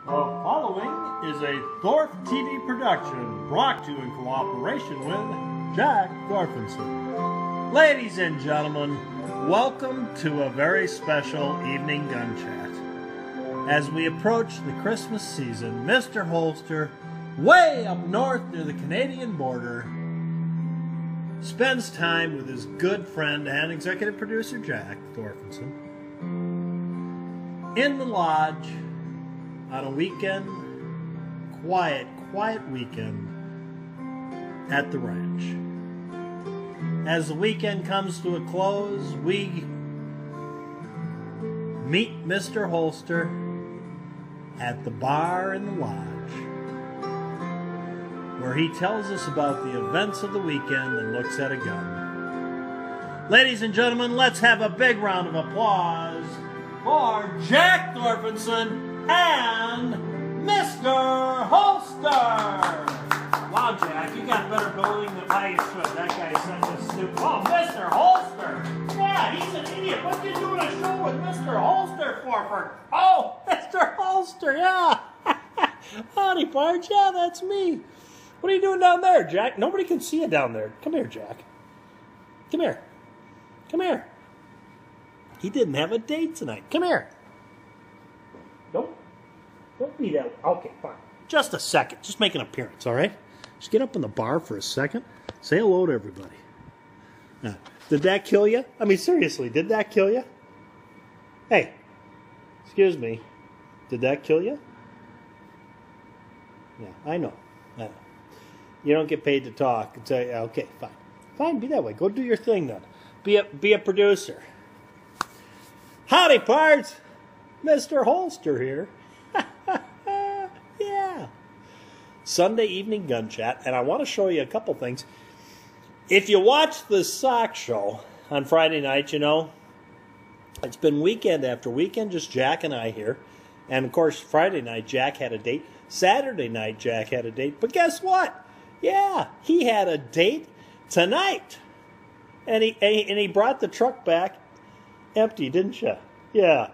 The following is a Thorpe TV production brought to you in cooperation with Jack Thorfinson. Ladies and gentlemen, welcome to a very special evening gun chat. As we approach the Christmas season, Mr. Holster, way up north near the Canadian border, spends time with his good friend and executive producer Jack Thorfinson in the lodge on a weekend, quiet weekend at the ranch. As the weekend comes to a close, we meet Mr. Holster at the bar in the lodge, where he tells us about the events of the weekend and looks at a gun. Ladies and gentlemen, let's have a big round of applause for Jack Thorfinson and Mr. Holster! Wow, Jack, you got better billing than I should. That guy said this stupid. Oh, Mr. Holster! Yeah, he's an idiot. What you doing a show with Mr. Holster for? Oh, Mr. Holster, yeah! Howdy, Parge. Yeah, that's me. What are you doing down there, Jack? Nobody can see you down there. Come here, Jack. Come here. Come here. He didn't have a date tonight. Come here. Don't be that. Okay, fine. Just a second. Just make an appearance, all right? Just get up in the bar for a second. Say hello to everybody. Now, did that kill you? I mean, seriously, did that kill you? Hey, excuse me. Did that kill you? Yeah, I know. You don't get paid to talk. It's okay, fine. Fine, be that way. Go do your thing then. Be a producer. Howdy, pards. Mr. Holster here. Yeah. Sunday evening gun chat, and I want to show you a couple things. If you watch the SOCS Show on Friday night, you know, it's been weekend after weekend, just Jack and I here. And, of course, Friday night, Jack had a date. Saturday night, Jack had a date. But guess what? Yeah, he had a date tonight. And he brought the truck back empty, didn't you? Yeah.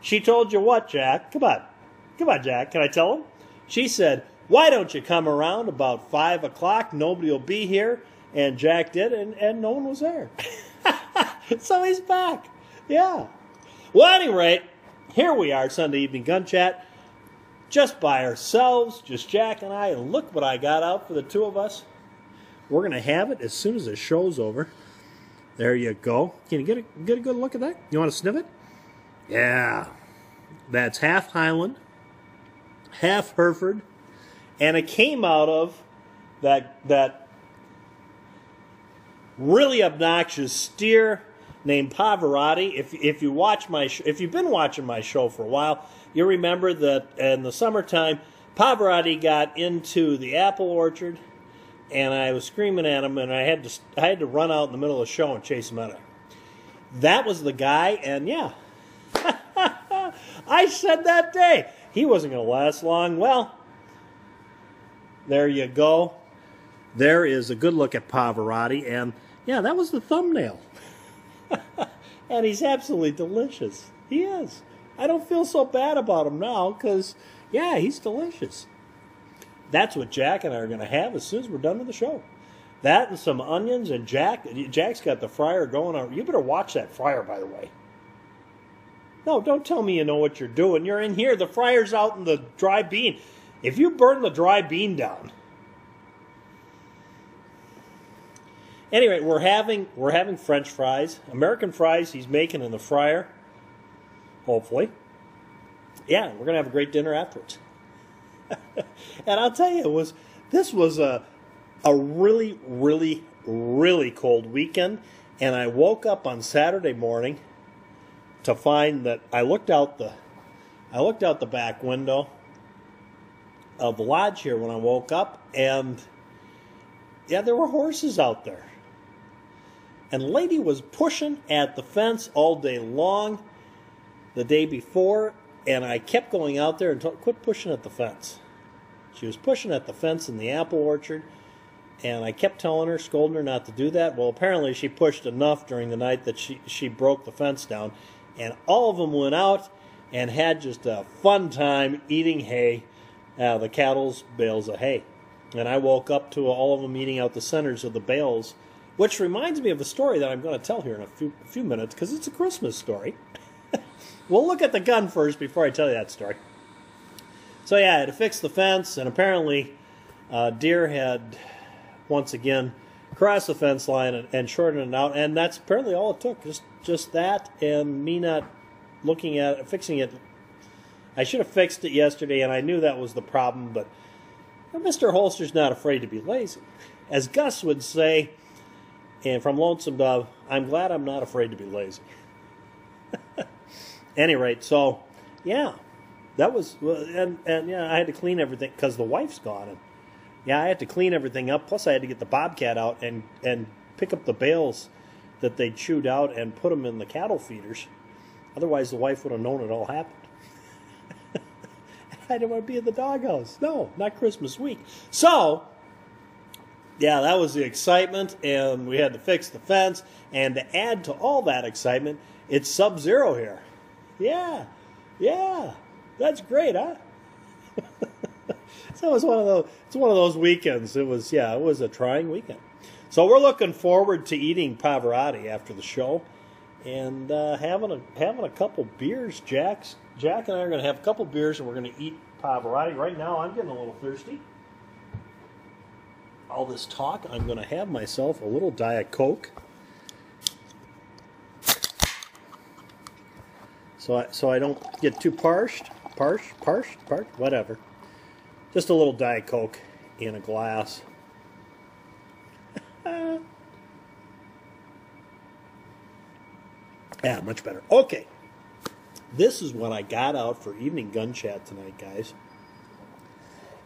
She told you what, Jack? Come on. Come on, Jack. Can I tell him? She said, why don't you come around about 5 o'clock? Nobody will be here. And Jack did, and no one was there. So he's back. Yeah. Well, at any rate, here we are, Sunday evening gun chat. Just by ourselves, just Jack and I, and look what I got out for the two of us. We're going to have it as soon as the show's over. There you go. Can you get a good look at that? You want to sniff it? Yeah. That's half Highland, half Hereford, and it came out of that really obnoxious steer named Pavorati. If you watch if you've been watching my show for a while, you remember that in the summertime, Pavorati got into the apple orchard, and I was screaming at him, and I had to run out in the middle of the show and chase him out. That was the guy, and yeah, I said that day he wasn't going to last long. Well, there you go. There is a good look at Pavorati, and yeah, that was the thumbnail. And he's absolutely delicious. He is. I don't feel so bad about him now because, yeah, he's delicious. That's what Jack and I are going to have as soon as we're done with the show. That and some onions, and Jack's got the fryer going on. You better watch that fryer, by the way. No, don't tell me you know what you're doing. You're in here. The fryer's out in the dry bean. If you burn the dry bean down. Anyway, we're having French fries. American fries he's making in the fryer. Hopefully. Yeah, we're going to have a great dinner afterwards. And I'll tell you, this was a really, really, really cold weekend. And I woke up on Saturday morning to find that I looked out the back window of the lodge here when I woke up, and yeah, there were horses out there. And a lady was pushing at the fence all day long the day before, and I kept going out there and told, quit pushing at the fence. She was pushing at the fence in the apple orchard, and I kept telling her, scolding her not to do that. Well, apparently she pushed enough during the night that she broke the fence down, and all of them went out, and had just a fun time eating hay out of the cattle's bales of hay. And I woke up to all of them eating out the centers of the bales, which reminds me of a story that I'm going to tell here in a few minutes, because it's a Christmas story. We'll look at the gun first before I tell you that story. So yeah, I had to fix the fence, and apparently deer had once again crossed the fence line and shortened it out, and that's apparently all it took. Just that, and me not looking at it, fixing it. I should have fixed it yesterday, and I knew that was the problem, but Mr. Holster's not afraid to be lazy. As Gus would say, and from Lonesome Dove, I'm glad I'm not afraid to be lazy. Any rate, so yeah, that was, and yeah, I had to clean everything because the wife's gone, and yeah, I had to clean everything up. Plus, I had to get the Bobcat out and pick up the bales that they chewed out and put them in the cattle feeders. Otherwise, the wife would have known it all happened. I didn't want to be in the doghouse. No, not Christmas week. So, yeah, that was the excitement, and we had to fix the fence. And to add to all that excitement, it's sub-zero here. Yeah, that's great, huh? So it's one of those weekends. It was a trying weekend. So we're looking forward to eating Pavorati after the show, and having a couple beers. Jack and I are going to have a couple beers, and we're going to eat Pavorati. Right now, I'm getting a little thirsty. All this talk, I'm going to have myself a little Diet Coke. So I don't get too parched, whatever. Just a little Diet Coke in a glass. Yeah, much better. Okay. This is what I got out for evening gun chat tonight, guys.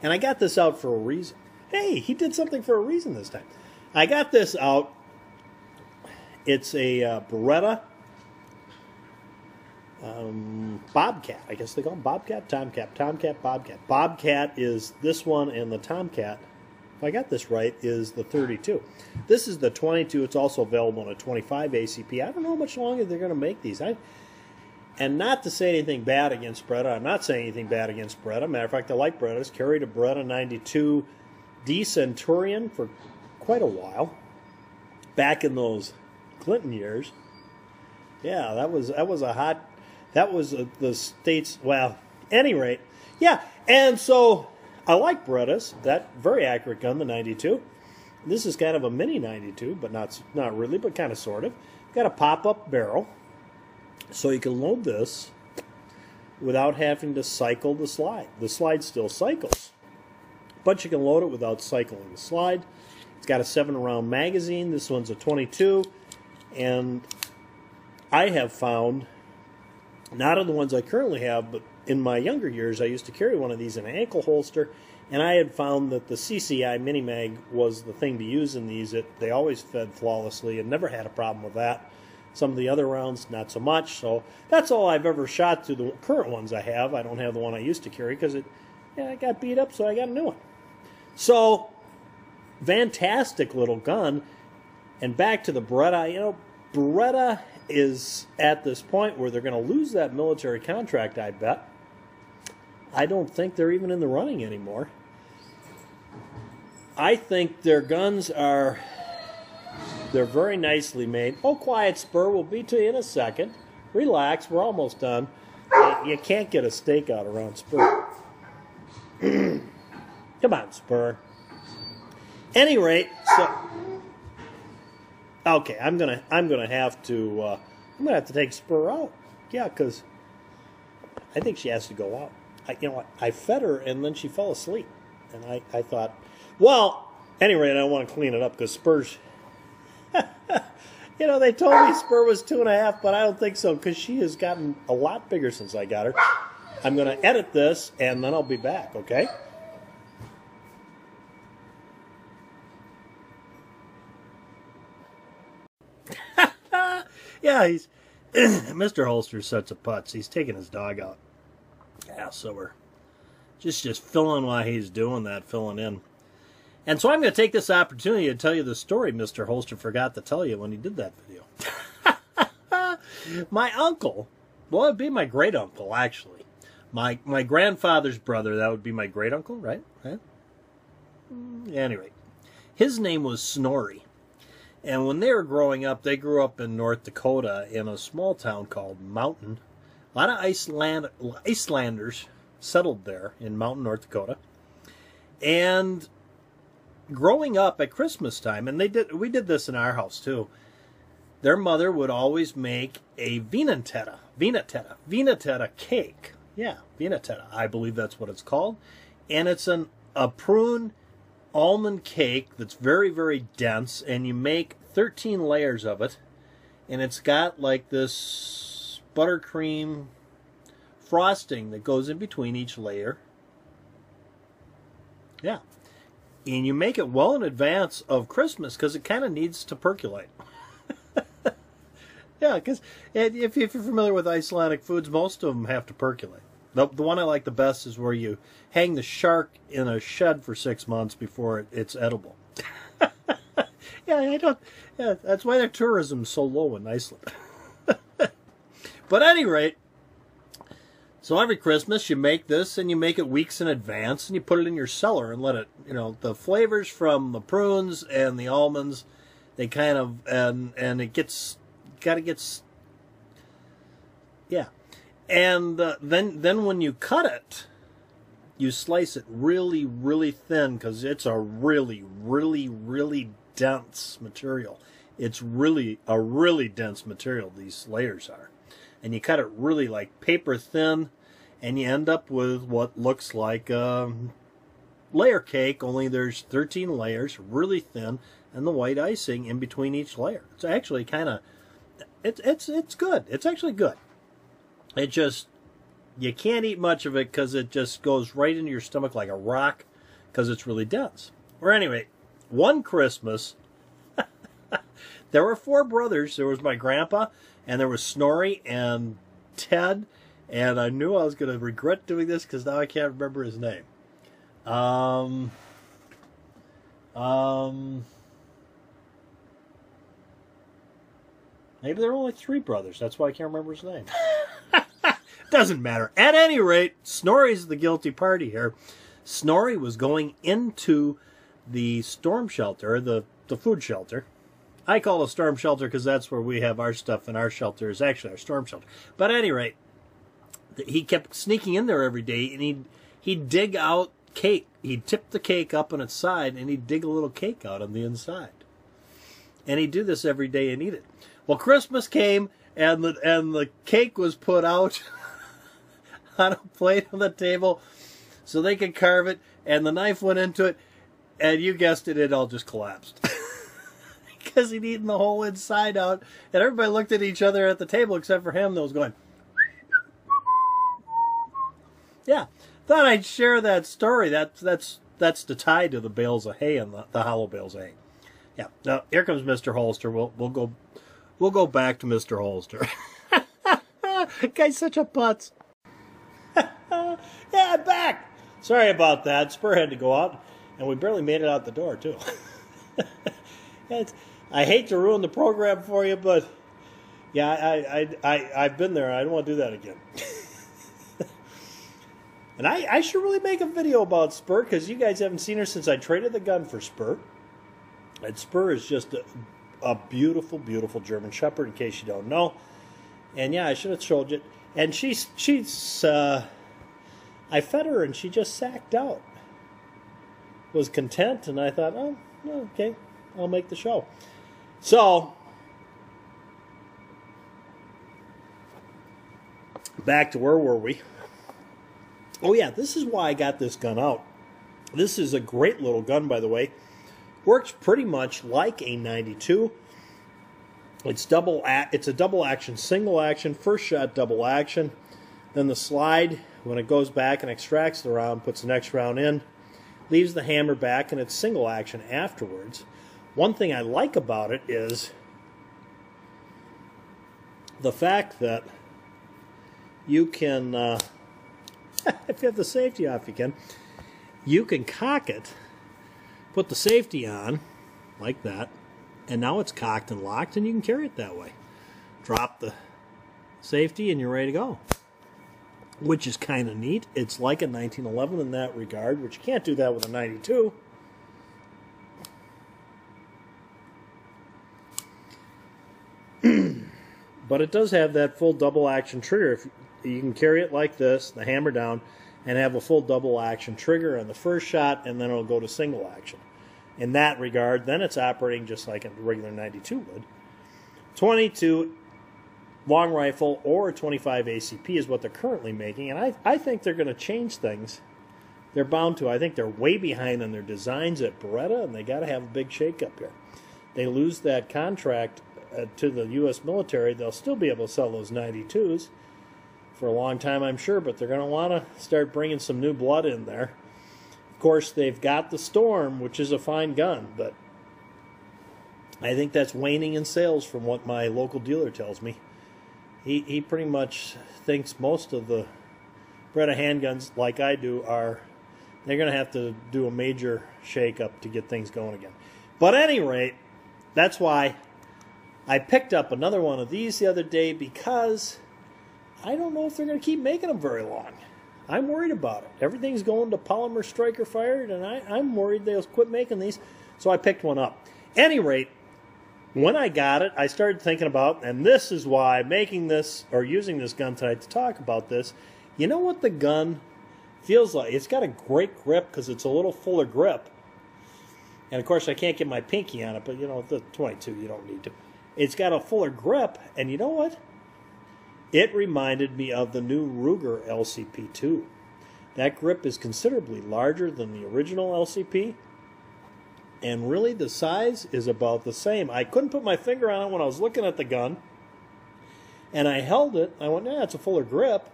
And I got this out for a reason. Hey, he did something for a reason this time. I got this out. It's a Beretta Bobcat. I guess they call them Bobcat, Tomcat, Bobcat. Bobcat is this one, and the Tomcat, if I got this right, is the 32. This is the 22. It's also available in a 25 ACP. I don't know how much longer they're going to make these. And not to say anything bad against Beretta. I'm not saying anything bad against Beretta. Matter of fact, I like Berettas. Carried a Beretta 92 D Centurion for quite a while. Back in those Clinton years. Yeah, that was a hot... That was the state's... Well, any rate. Yeah, and so I like Berettas. That very accurate gun, the 92. This is kind of a mini 92, but not really, but kind of sort of. Got a pop-up barrel. So you can load this without having to cycle the slide. The slide still cycles, but you can load it without cycling the slide. It's got a 7-round magazine. This one's a 22, and I have found, not in the ones I currently have, but in my younger years, I used to carry one of these in an ankle holster, and I had found that the CCI Mini Mag was the thing to use in these. They always fed flawlessly and never had a problem with that. Some of the other rounds, not so much. So that's all I've ever shot through the current ones I have. I don't have the one I used to carry because it got beat up, so I got a new one. So, fantastic little gun. And back to the Beretta. Beretta is at this point where they're going to lose that military contract, I bet. I don't think they're even in the running anymore. I think their guns are... They're very nicely made. Oh, quiet, Spur. We'll be to you in a second. Relax. We're almost done. You can't get a stakeout around Spur. Come on, Spur. Any rate, so okay, I'm gonna have to take Spur out. Yeah, because I think she has to go out. I fed her and then she fell asleep, and I thought, well, anyway, I don't want to clean it up because Spur's. They told me Spur was 2.5, but I don't think so because she has gotten a lot bigger since I got her. I'm going to edit this, and then I'll be back, okay? Yeah, he's... Mr. Holster's such a putz. He's taking his dog out. Yeah, so we're just filling while he's doing that, filling in. And so I'm going to take this opportunity to tell you the story Mr. Holster forgot to tell you when he did that video. My uncle Well, it'd be my great uncle, actually. My grandfather's brother, that would be my great uncle, right? Anyway, his name was Snorri. And when they were growing up, they grew up in North Dakota in a small town called Mountain. A lot of Icelanders settled there in Mountain, North Dakota. And growing up at Christmas time, and we did this in our house too, their mother would always make a vinatetta cake. Yeah, vinatetta, I believe that's what it's called. And it's a prune almond cake that's very, very dense, and you make 13 layers of it, and it's got like this buttercream frosting that goes in between each layer. Yeah. And you make it well in advance of Christmas because it kind of needs to percolate. Yeah, because if you're familiar with Icelandic foods, most of them have to percolate. The one I like the best is where you hang the shark in a shed for 6 months before it's edible. Yeah, that's why their tourism's so low in Iceland. But at any rate, so every Christmas you make this, and you make it weeks in advance, and you put it in your cellar and let it, the flavors from the prunes and the almonds, they kind of, and it gets, yeah. And then when you cut it, you slice it really, really thin, because it's a really, really, really dense material. It's really a really dense material, these layers are. And you cut it really like paper thin, and you end up with what looks like a layer cake, only there's 13 layers, really thin, and the white icing in between each layer. It's actually kind of, it's good. It's actually good. It just, you can't eat much of it because it just goes right into your stomach like a rock because it's really dense. Or anyway, one Christmas, there were 4 brothers. There was my grandpa, and there was Snorri and Ted, and I knew I was going to regret doing this because now I can't remember his name. Maybe there were only 3 brothers. That's why I can't remember his name. Doesn't matter. At any rate, Snorri's the guilty party here. Snorri was going into the storm shelter, the food shelter. I call it a storm shelter because that's where we have our stuff, and our shelter is actually our storm shelter. But at any rate, he kept sneaking in there every day, and he'd dig out cake. He'd tip the cake up on its side, and he'd dig a little cake out on the inside. And he'd do this every day and eat it. Well, Christmas came, and the cake was put out on a plate on the table so they could carve it, and the knife went into it, and you guessed it, it all just collapsed. Because he'd eaten the whole inside out, and everybody looked at each other at the table except for him that was going, yeah. Thought I'd share that story. That's the tie to the bales of hay and the hollow bales of hay. Yeah. Now here comes Mr. Holster. We'll go back to Mr. Holster. Guy's such a putz. Yeah, I'm back. Sorry about that. Spur had to go out, and we barely made it out the door too. I hate to ruin the program for you, but yeah, I've been there. I don't want to do that again. And I should really make a video about Spur, because you guys haven't seen her since I traded the gun for Spur. And Spur is just a beautiful, beautiful German Shepherd, in case you don't know. And yeah, I should have showed you. And she's I fed her, and she just sacked out. Was content, and I thought, oh, okay, I'll make the show. So, back to where were we? Oh yeah, this is why I got this gun out. This is a great little gun, by the way. Works pretty much like a 92. It's a double action, single action, first shot double action. Then the slide, when it goes back and extracts the round, puts the next round in, leaves the hammer back, and it's single action afterwards. One thing I like about it is the fact that you can, if you have the safety off, you can cock it, put the safety on, like that, and now it's cocked and locked, and you can carry it that way. Drop the safety, and you're ready to go. Which is kind of neat. It's like a 1911 in that regard, which you can't do that with a 92. But it does have that full double action trigger. If you can carry it like this, the hammer down, and have a full double action trigger on the first shot, and then it'll go to single action. In that regard, then it's operating just like a regular 92 would. 22 long rifle or 25 ACP is what they're currently making, and I think they're going to change things. They're bound to. I think they're way behind on their designs at Beretta, and they got to have a big shake-up here. They lose that contract to the U.S. military, they'll still be able to sell those 92s for a long time, I'm sure, but they're going to want to start bringing some new blood in there. Of course, they've got the Storm, which is a fine gun, but I think that's waning in sales from what my local dealer tells me. He pretty much thinks most of the Beretta handguns, like I do, they're going to have to do a major shake-up to get things going again. But at any rate, that's why I picked up another one of these the other day, because I don't know if they're going to keep making them very long. I'm worried about it. Everything's going to polymer striker fired, and I'm worried they'll quit making these, so I picked one up. At any rate, when I got it, I started thinking about, and this is why making this, or using this gun tonight to talk about this, you know what the gun feels like? It's got a great grip because it's a little fuller grip. And of course, I can't get my pinky on it, but you know, the 22, you don't need to. It's got a fuller grip, and you know what? It reminded me of the new Ruger LCP2. That grip is considerably larger than the original LCP, and really the size is about the same. I couldn't put my finger on it when I was looking at the gun, and I held it. I went, yeah, it's a fuller grip.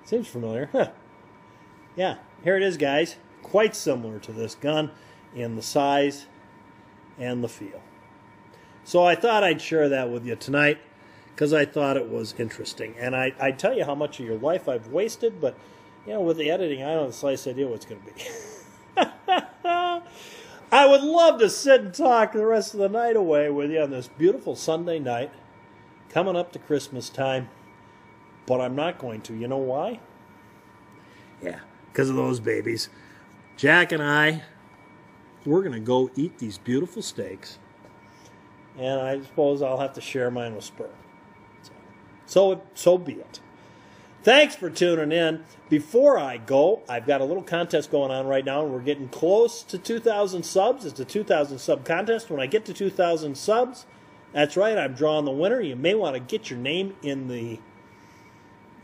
Seems familiar. Huh. Yeah, here it is, guys. Quite similar to this gun in the size and the feel. So I thought I'd share that with you tonight because I thought it was interesting. And I tell you how much of your life I've wasted, but you know, with the editing, I don't have the slightest idea what it's going to be. I would love to sit and talk the rest of the night away with you on this beautiful Sunday night, coming up to Christmas time, but I'm not going to. You know why? Yeah, because of those babies. Jack and I, we're going to go eat these beautiful steaks, and I suppose I'll have to share mine with Spur. So be it. Thanks for tuning in. Before I go, I've got a little contest going on right now, and we're getting close to 2,000 subs. It's a 2,000 sub contest. When I get to 2,000 subs, that's right, I'm drawing the winner. You may want to get your name in the...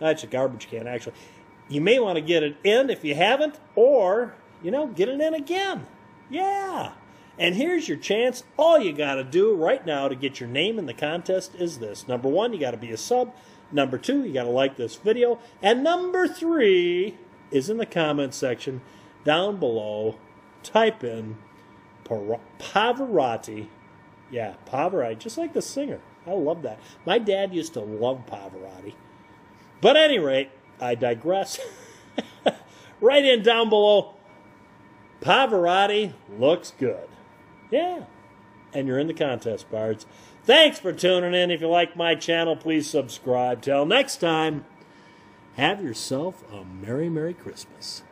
That's a garbage can, actually. You may want to get it in if you haven't, or, you know, get it in again. Yeah. And here's your chance. All you got to do right now to get your name in the contest is this. Number 1, you got to be a sub. Number 2, you got to like this video. And number 3 is in the comment section down below. Type in Pavorati. Yeah, Pavorati, just like the singer. I love that. My dad used to love Pavorati. But at any rate, I digress. Right in down below. Pavorati looks good. Yeah. And you're in the contest, Bards. Thanks for tuning in. If you like my channel, please subscribe. Till next time, have yourself a Merry, Merry Christmas.